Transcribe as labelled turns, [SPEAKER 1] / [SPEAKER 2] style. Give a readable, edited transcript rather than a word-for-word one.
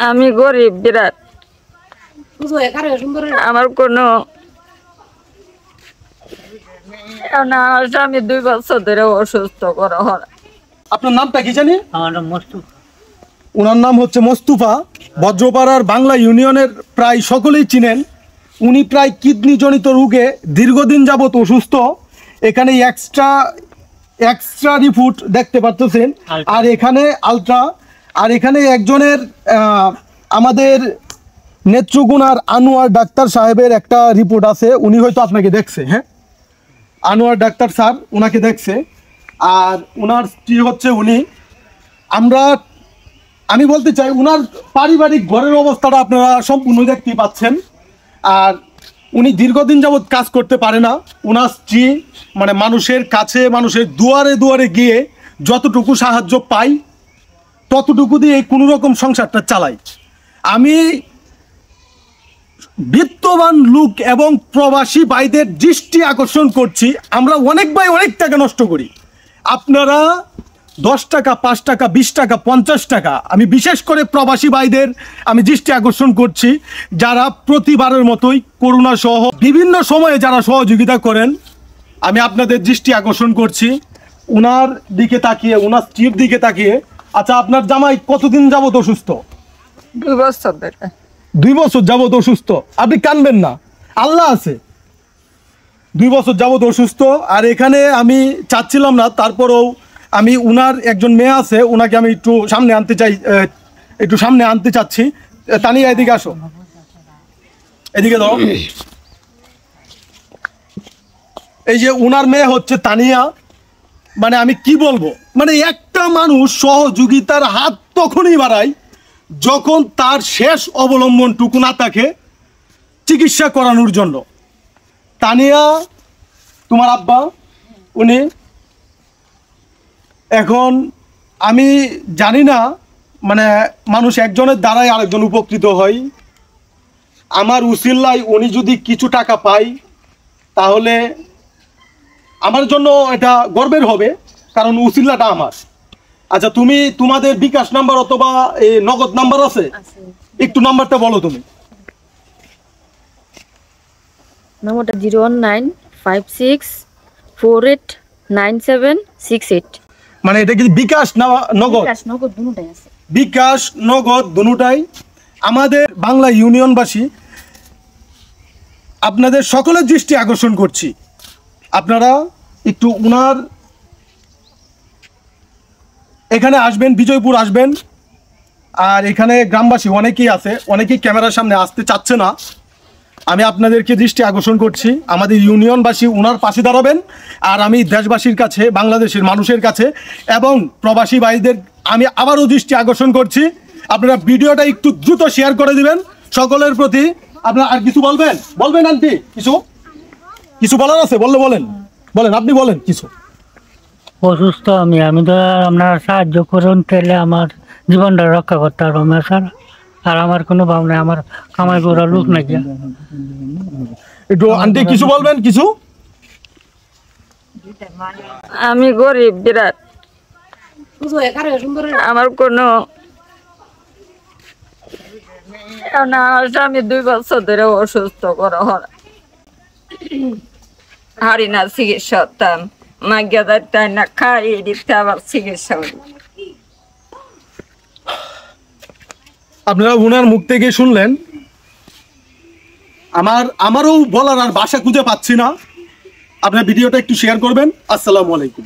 [SPEAKER 1] আমি গরিব বিরাট, আমার কোনো স্বামী 2 বছর ধরে অসুস্থ করা হয়।
[SPEAKER 2] আপনার নামটা কি জানি?
[SPEAKER 3] আমার নাম মোস্তফা।
[SPEAKER 2] ওনার নাম হচ্ছে মোস্তফা। বজ্রপাড়ার বাংলা ইউনিয়নের প্রায় সকলেই চিনেন। উনি প্রায় কিডনিজনিত রোগে দীর্ঘদিন যাবৎ অসুস্থ। এখানে এক্সট্রা রিপোর্ট দেখতে পাচ্ছেন, আর এখানে আলট্রা, আর এখানে একজনের আমাদের নেত্রকোনার আনোয়ার ডাক্তার সাহেবের একটা রিপোর্ট আছে। উনি হয়তো আপনাকে দেখছে, হ্যাঁ, আনোয়ার ডাক্তার স্যার ওনাকে দেখছে। আর ওনার স্ত্রী হচ্ছে উনি। আমি বলতে চাই ওনার পারিবারিক ঘরের অবস্থাটা আপনারা সম্পূর্ণ দেখতে পাচ্ছেন। আর উনি দীর্ঘদিন যাবৎ কাজ করতে পারে না। ওনার স্ত্রী মানে মানুষের কাছে, মানুষের দুয়ারে দুয়ারে গিয়ে যতটুকু সাহায্য পাই ততটুকু দিয়ে কোনো রকম সংসারটা চালাই। আমি বিত্তবান লোক এবং প্রবাসী ভাইদের দৃষ্টি আকর্ষণ করছি, আমরা অনেক ভাই অনেক টাকা নষ্ট করি। আপনারা 10 টাকা, 5 টাকা, 20 টাকা, 50 টাকা, আমি বিশেষ করে প্রবাসী ভাইদের আমি দৃষ্টি আকর্ষণ করছি, যারা প্রতিবারের মতোই করোনা সহ বিভিন্ন সময়ে যারা সহযোগিতা করেন, আমি আপনাদের দৃষ্টি আকর্ষণ করছি ওনার দিকে তাকিয়ে, ওনার স্ত্রীর দিকে তাকিয়ে। আচ্ছা, আপনার জামাই কতদিন যাবত অসুস্থ?
[SPEAKER 1] 2 বছর ধরে।
[SPEAKER 2] 2 বছর যাবত অসুস্থ। আপনি কানবেন না, আল্লাহ আছে। 2 বছর যাবত অসুস্থ। আর এখানে আমি চাচ্ছিলাম না, তারপরেও আমি উনার একজন মেয়ে আছে, ওনাকে আমি একটু সামনে আনতে চাচ্ছি। তানিয়া এদিকে আসো, এদিকে দাও। এই যে উনার মেয়ে হচ্ছে তানিয়া। মানে আমি কি বলবো, মানে একটা মানুষ সহযোগিতার হাত তখনই বাড়ায় যখন তার শেষ অবলম্বনটুকু না থাকে চিকিৎসা করানোর জন্য। তানিয়া তোমার আব্বা উনি। এখন আমি জানি না, মানে মানুষ একজনের দ্বারাই আরেকজন উপকৃত হয়। আমার উসিল্লায় উনি যদি কিছু টাকা পায় তাহলে আমার জন্য এটা গর্বের হবে, কারণ উসিল্লাটা আমার। আচ্ছা, তোমাদের বিকাশ নাম্বার অথবা নগদ নাম্বার আছে? একটু নাম্বারটা বলো তুমি।
[SPEAKER 1] নাম্বারটা 01956489768।
[SPEAKER 2] মানে এটা কি বিকাশ না নগদ?
[SPEAKER 1] নগদ দুটোই আছে।
[SPEAKER 2] বিকাশ নগদ দুটোই। আমাদের বাংলা ইউনিয়নবাসী আপনাদের সকলের দৃষ্টি আকর্ষণ করছি, আপনারা একটু উনার এখানে আসবেন, বিজয়পুর আসবেন। আর এখানে গ্রামবাসী অনেকেই আছে, অনেকেই ক্যামেরার সামনে আসতে চাচ্ছে না। আমি আপনাদেরকে দৃষ্টি আকর্ষণ করছি, আমাদের ইউনিয়নবাসী ওনার পাশে দাঁড়াবেন। আর আমি দেশবাসীর কাছে, বাংলাদেশের মানুষের কাছে এবং প্রবাসী ভাইদের আমি আবারও দৃষ্টি আকর্ষণ করছি, আপনারা ভিডিওটা একটু দ্রুত শেয়ার করে দিবেন সকলের প্রতি। আপনারা আর কিছু বলবেন আন্টি? কিছু বলার আছে? বলেন, আপনি বলেন কিছু।
[SPEAKER 3] অসুস্থ আমি তো আপনারা সাহায্য করুন, তাহলে আমার জীবনটা রক্ষা করতে পারবো না স্যার। আর আমার কোনো ভাবনা, আমার কামাই করার লোক নাকি।
[SPEAKER 2] একটু আন্টি কিছু বলবেন কিছু।
[SPEAKER 1] আমি গরিব বিরাট, আমার কোনো স্বামী 2 বছর ধরে অসুস্থ করা হয়। হারি না চিকিৎসা হতাম, মাগিয়া যাইতাম না, খাইয়ে দিতে আবার চিকিৎসা করি।
[SPEAKER 2] আপনারা ওনার মুখ থেকে শুনলেন। আমারও বলার আর ভাষা খুঁজে পাচ্ছি না। আপনার ভিডিওটা একটু শেয়ার করবেন। আসসালামু আলাইকুম।